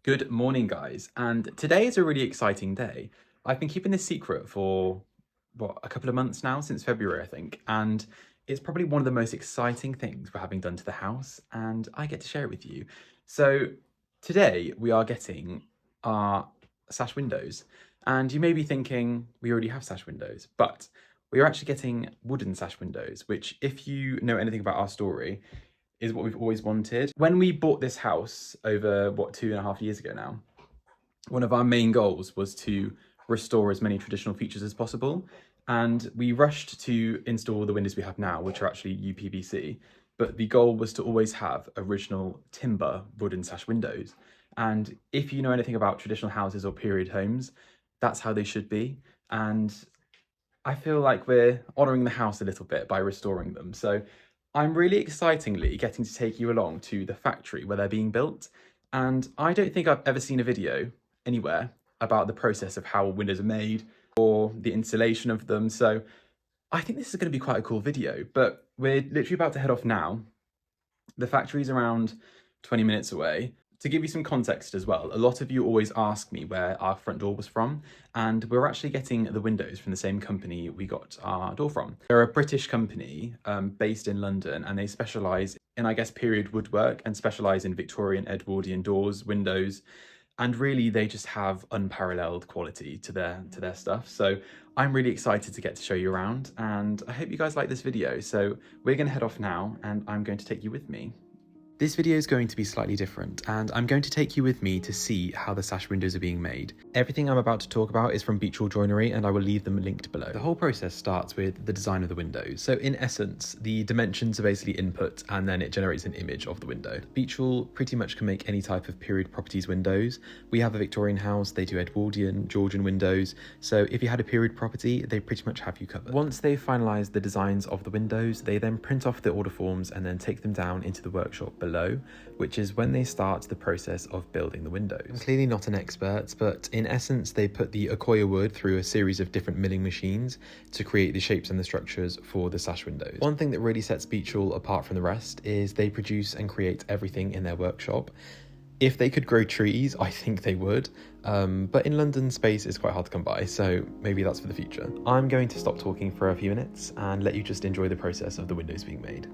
Good morning, guys. And today is a really exciting day. I've been keeping this secret for, a couple of months now, since February, I think. And it's probably one of the most exciting things we're having done to the house, and I get to share it with you. So today we are getting our sash windows. And you may be thinking, we already have sash windows, but we are actually getting wooden sash windows, which, if you know anything about our story, is what we've always wanted. When we bought this house over, 2.5 years ago now, one of our main goals was to restore as many traditional features as possible. And we rushed to install the windows we have now, which are actually UPVC. But the goal was to always have original timber wooden sash windows. And if you know anything about traditional houses or period homes, that's how they should be. And I feel like we're honouring the house a little bit by restoring them. So I'm really excitingly getting to take you along to the factory where they're being built. And I don't think I've ever seen a video anywhere about the process of how windows are made or the installation of them. So I think this is going to be quite a cool video, but we're literally about to head off now. The factory's around 20 minutes away. To give you some context as well, a lot of you always ask me where our front door was from, and we're actually getting the windows from the same company we got our door from. They're a British company based in London, and they specialise in, I guess, period woodwork and specialise in Victorian Edwardian doors, windows, and really they just have unparalleled quality to their stuff. So I'm really excited to get to show you around, and I hope you guys like this video. So we're going to head off now, and I'm going to take you with me. This video is going to be slightly different, and I'm going to take you with me to see how the sash windows are being made. Everything I'm about to talk about is from Beechhall Joinery, and I will leave them linked below. The whole process starts with the design of the windows. So in essence, the dimensions are basically input, and then it generates an image of the window. Beechhall pretty much can make any type of period properties windows. We have a Victorian house, they do Edwardian, Georgian windows, so if you had a period property, they pretty much have you covered. Once they've finalised the designs of the windows, they then print off the order forms and then take them down into the workshop below, which is when they start the process of building the windows. I'm clearly not an expert, but in essence they put the Akoya wood through a series of different milling machines to create the shapes and the structures for the sash windows. One thing that really sets Beechhall apart from the rest is they produce and create everything in their workshop. If they could grow trees, I think they would, but in London space is quite hard to come by, so maybe that's for the future. I'm going to stop talking for a few minutes and let you just enjoy the process of the windows being made.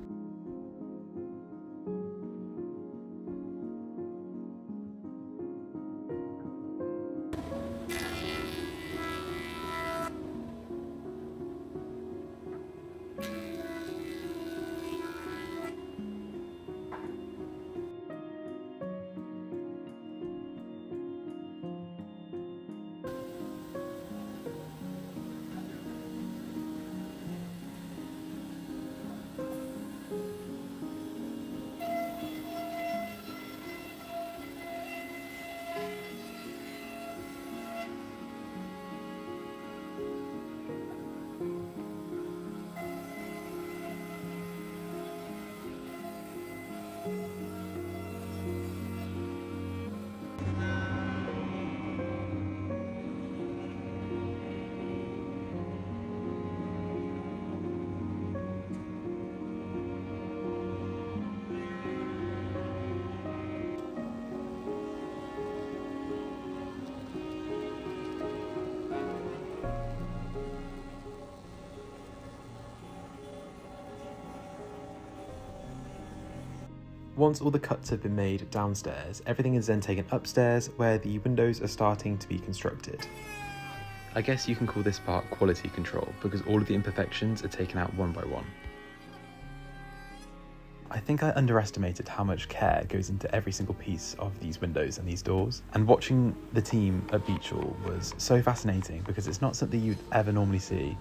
Once all the cuts have been made downstairs, everything is then taken upstairs where the windows are starting to be constructed. I guess you can call this part quality control because all of the imperfections are taken out one by one. I think I underestimated how much care goes into every single piece of these windows and these doors, and watching the team at Beechhall was so fascinating because it's not something you'd ever normally see.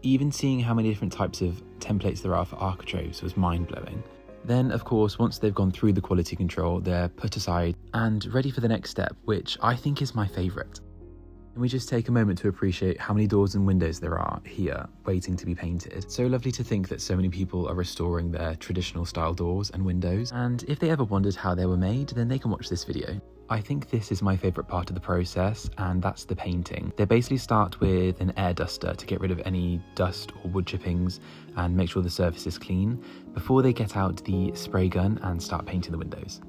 Even seeing how many different types of templates there are for architraves was mind-blowing. Then, of course, once they've gone through the quality control, they're put aside and ready for the next step, which I think is my favourite. And we just take a moment to appreciate how many doors and windows there are here waiting to be painted. So lovely to think that so many people are restoring their traditional style doors and windows. And if they ever wondered how they were made, then they can watch this video. I think this is my favourite part of the process, and that's the painting. They basically start with an air duster to get rid of any dust or wood chippings and make sure the surface is clean before they get out the spray gun and start painting the windows.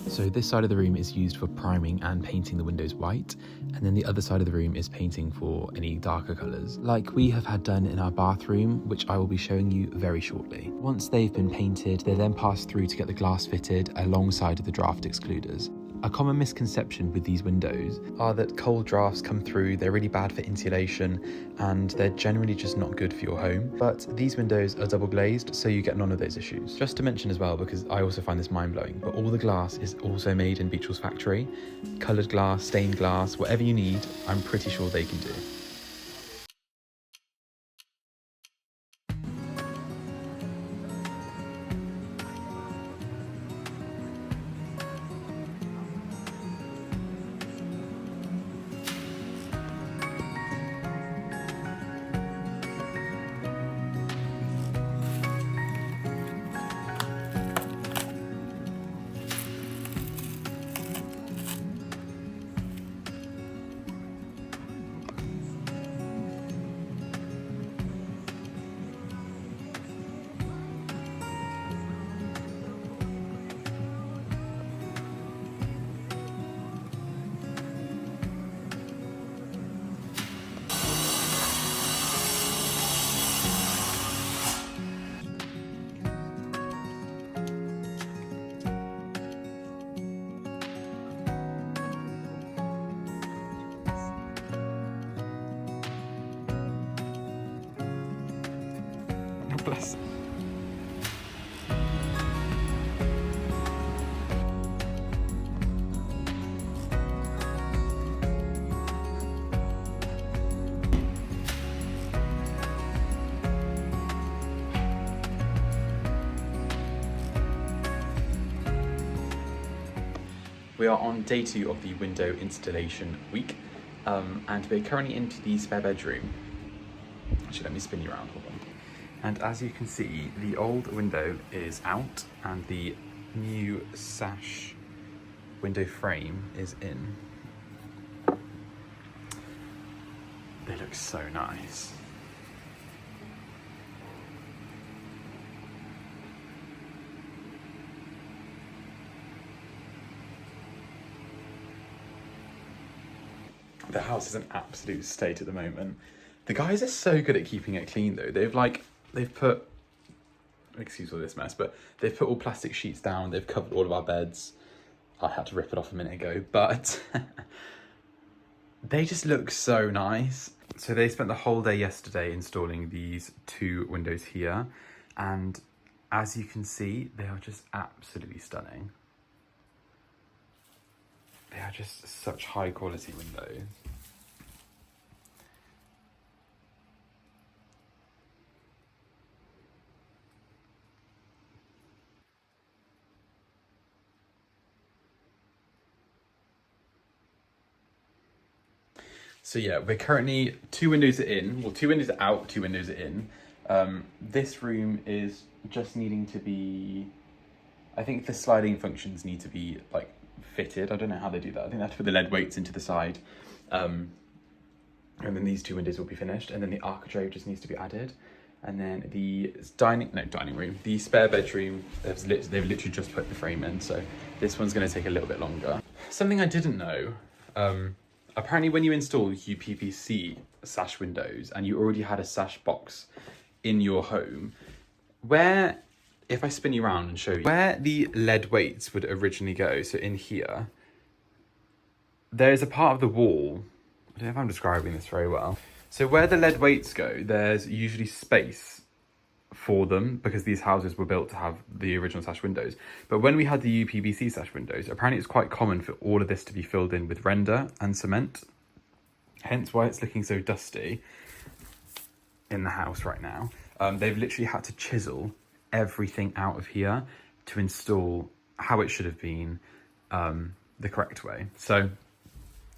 So this side of the room is used for priming and painting the windows white, and then the other side of the room is painting for any darker colours, like we have had done in our bathroom, which I will be showing you very shortly. Once they've been painted, they then pass through to get the glass fitted alongside of the draft excluders. A common misconception with these windows are that cold drafts come through, they're really bad for insulation, and they're generally just not good for your home. But these windows are double glazed, so you get none of those issues. Just to mention as well, because I also find this mind-blowing, but all the glass is also made in Beechhall's factory. Coloured glass, stained glass, whatever you need, I'm pretty sure they can do. Bless. We are on day 2 of the window installation week, and we're currently into the spare bedroom. Actually, let me spin you around, hold on. And as you can see, the old window is out and the new sash window frame is in. They look so nice. The house is an absolute state at the moment. The guys are so good at keeping it clean though. They've put, excuse all this mess, but they've put all plastic sheets down. They've covered all of our beds. I had to rip it off a minute ago, but they just look so nice. So they spent the whole day yesterday installing these 2 windows here. And as you can see, they are just absolutely stunning. They are just such high quality windows. So yeah, we're currently 2 windows are in. Well, 2 windows are out, 2 windows are in. This room is just needing to be, I think the sliding functions need to be like fitted. I don't know how they do that. I think they have to put the lead weights into the side. And then these 2 windows will be finished. And then the architrave just needs to be added. And then the dining room, the spare bedroom, they've literally just put the frame in. So this one's gonna take a little bit longer. Something I didn't know, apparently when you install UPVC sash windows and you already had a sash box in your home, where, if I spin you around and show you, where the lead weights would originally go, so in here, there's a part of the wall I don't know if I'm describing this very well. So where the lead weights go, there's usually space for them because these houses were built to have the original sash windows. But when we had the UPVC sash windows, apparently it's quite common for all of this to be filled in with render and cement. Hence why it's looking so dusty in the house right now. They've literally had to chisel everything out of here to install how it should have been, the correct way. So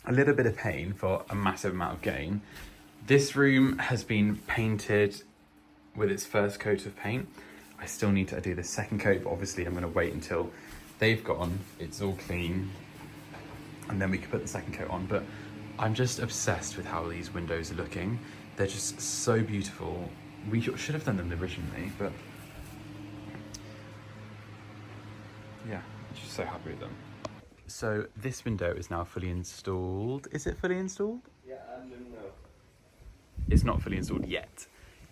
a little bit of pain for a massive amount of gain. This room has been painted with its first coat of paint. I still need to do the second coat, but obviously I'm going to wait until they've gone, it's all clean, and then we can put the second coat on. But I'm just obsessed with how these windows are looking. They're just so beautiful. We should have done them originally, but yeah, I'm just so happy with them. So this window is now fully installed. Is it fully installed? Yeah, no. It's not fully installed yet.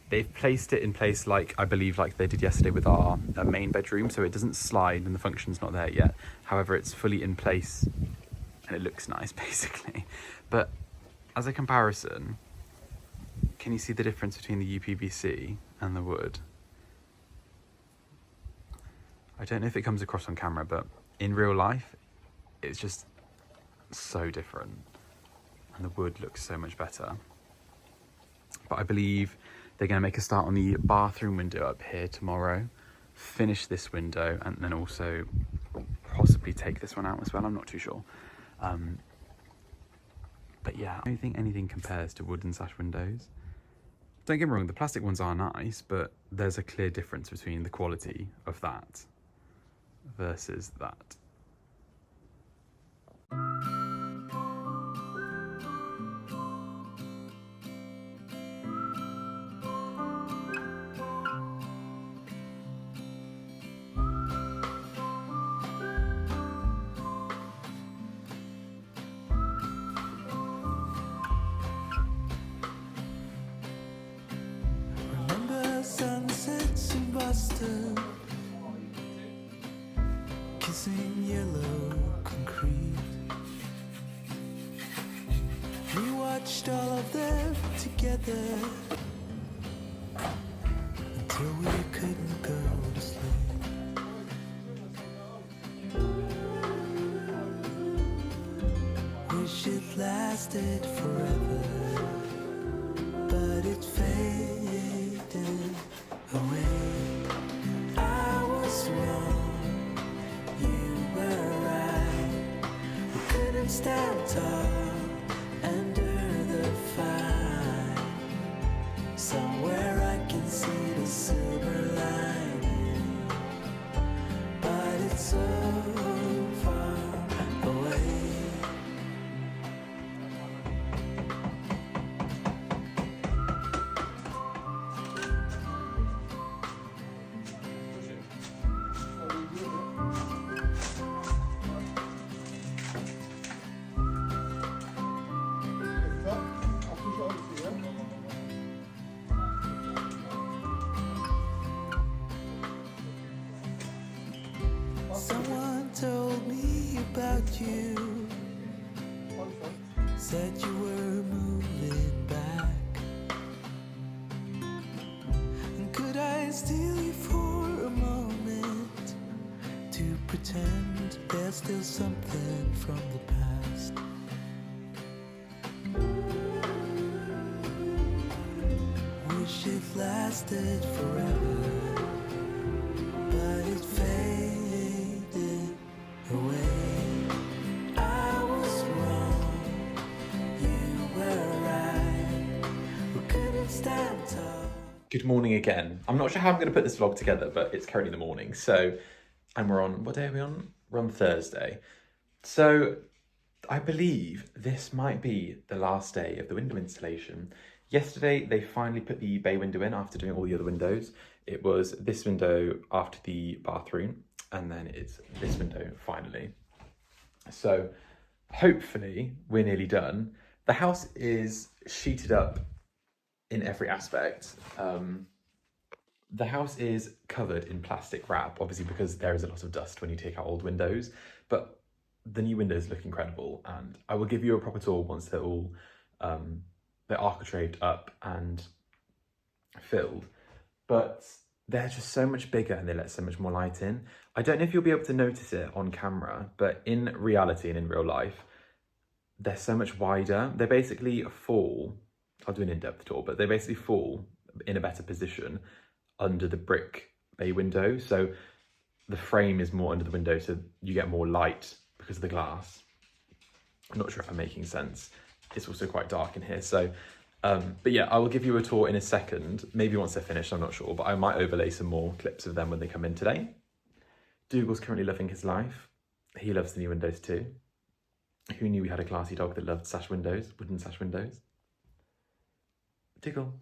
They've placed it in place, like I believe like they did yesterday with our main bedroom, so it doesn't slide and the function's not there yet. However, it's fully in place and it looks nice basically. But as a comparison, can you see the difference between the UPVC and the wood? I don't know if it comes across on camera, but in real life, it's just so different. And the wood looks so much better. But I believe they're going to make a start on the bathroom window up here tomorrow, finish this window, and then also possibly take this one out as well. I'm not too sure. But yeah, I don't think anything compares to wooden sash windows. Don't get me wrong, the plastic ones are nice, but there's a clear difference between the quality of that versus that. Sunsets in Boston, kissing yellow concrete. We watched all of them together until we couldn't go to sleep. Wish it lasted forever, but it faded away. I was wrong, you were right. We couldn't stand tall under the fire. Somewhere I can see the silver lining, but it's so far away. Someone told me about you, said you were moving back. And could I steal you for a moment to pretend there's still something from the past? Wish it lasted forever, but it faded away. I was wrong, you were right. We couldn't stand tall. Good morning again. I'm not sure how I'm going to put this vlog together, but it's currently the morning. So, and we're on, what day are we on? We're on Thursday. So, I believe this might be the last day of the window installation. Yesterday, they finally put the bay window in after doing all the other windows. It was this window after the bathroom, and then it's this window finally. So hopefully we're nearly done. The house is sheeted up in every aspect. The house is covered in plastic wrap, obviously because there is a lot of dust when you take out old windows, but the new windows look incredible, and I will give you a proper tour once they're all they're architraved up and filled, but they're just so much bigger and they let so much more light in. I don't know if you'll be able to notice it on camera, but in reality and in real life, they're so much wider. They basically fall, I'll do an in-depth tour, but they basically fall in a better position under the brick bay window. So the frame is more under the window, so you get more light because of the glass. I'm not sure if I'm making sense. It's also quite dark in here. So, but yeah, I will give you a tour in a second. Maybe once they're finished, I'm not sure, but I might overlay some more clips of them when they come in today. Dougal's currently loving his life. He loves the new windows too. Who knew we had a classy dog that loved sash windows, wooden sash windows? Dougal.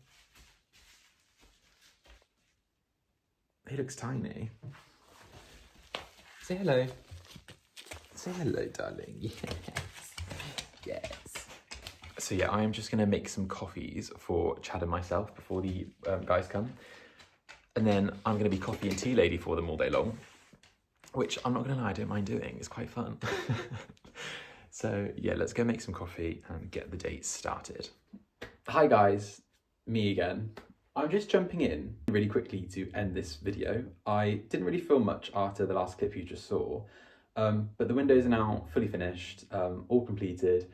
He looks tiny. Say hello. Say hello, darling. Yes. Yes. So yeah, I am just gonna make some coffees for Chad and myself before the guys come. And then I'm gonna be coffee and tea lady for them all day long, which I'm not gonna lie, I don't mind doing. It's quite fun. So yeah, let's go make some coffee and get the date started. Hi guys, me again. I'm just jumping in really quickly to end this video. I didn't really film much after the last clip you just saw, but the windows are now fully finished, all completed.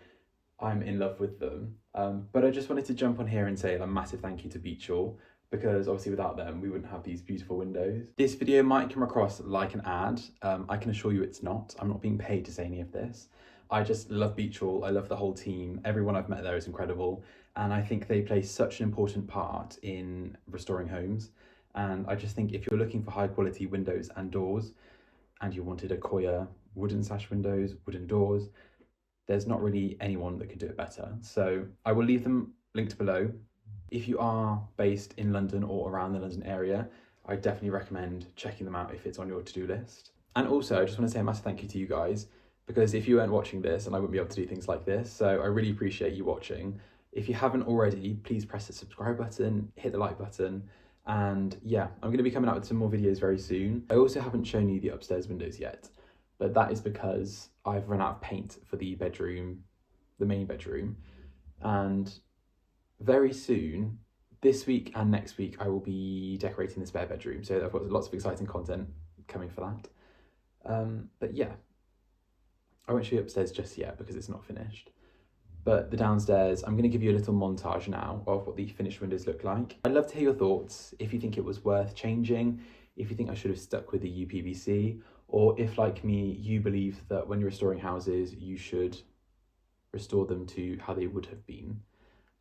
I'm in love with them. But I just wanted to jump on here and say a massive thank you to Beechhall, because obviously without them, we wouldn't have these beautiful windows. This video might come across like an ad. I can assure you it's not. I'm not being paid to say any of this. I just love Beechhall. I love the whole team. Everyone I've met there is incredible. And I think they play such an important part in restoring homes. And I just think if you're looking for high quality windows and doors, and you wanted a Koya wooden sash windows, wooden doors, there's not really anyone that could do it better. So I will leave them linked below. If you are based in London or around the London area, I definitely recommend checking them out if it's on your to-do list. And also, I just want to say a massive thank you to you guys, because if you weren't watching this, and I wouldn't be able to do things like this, so I really appreciate you watching. If you haven't already, please press the subscribe button, hit the like button, and yeah, I'm going to be coming out with some more videos very soon. I also haven't shown you the upstairs windows yet, but that is because I've run out of paint for the bedroom, the main bedroom, and very soon, this week and next week, I will be decorating the spare bedroom, so I've got lots of exciting content coming for that. But yeah, I won't show you upstairs just yet because it's not finished. But the downstairs, I'm going to give you a little montage now of what the finished windows look like. I'd love to hear your thoughts, if you think it was worth changing, if you think I should have stuck with the UPVC, or if, like me, you believe that when you're restoring houses, you should restore them to how they would have been.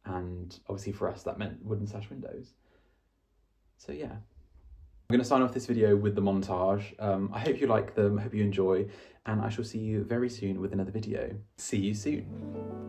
And obviously for us, that meant wooden sash windows. So yeah. I'm going to sign off this video with the montage. I hope you like them, I hope you enjoy, and I shall see you very soon with another video. See you soon.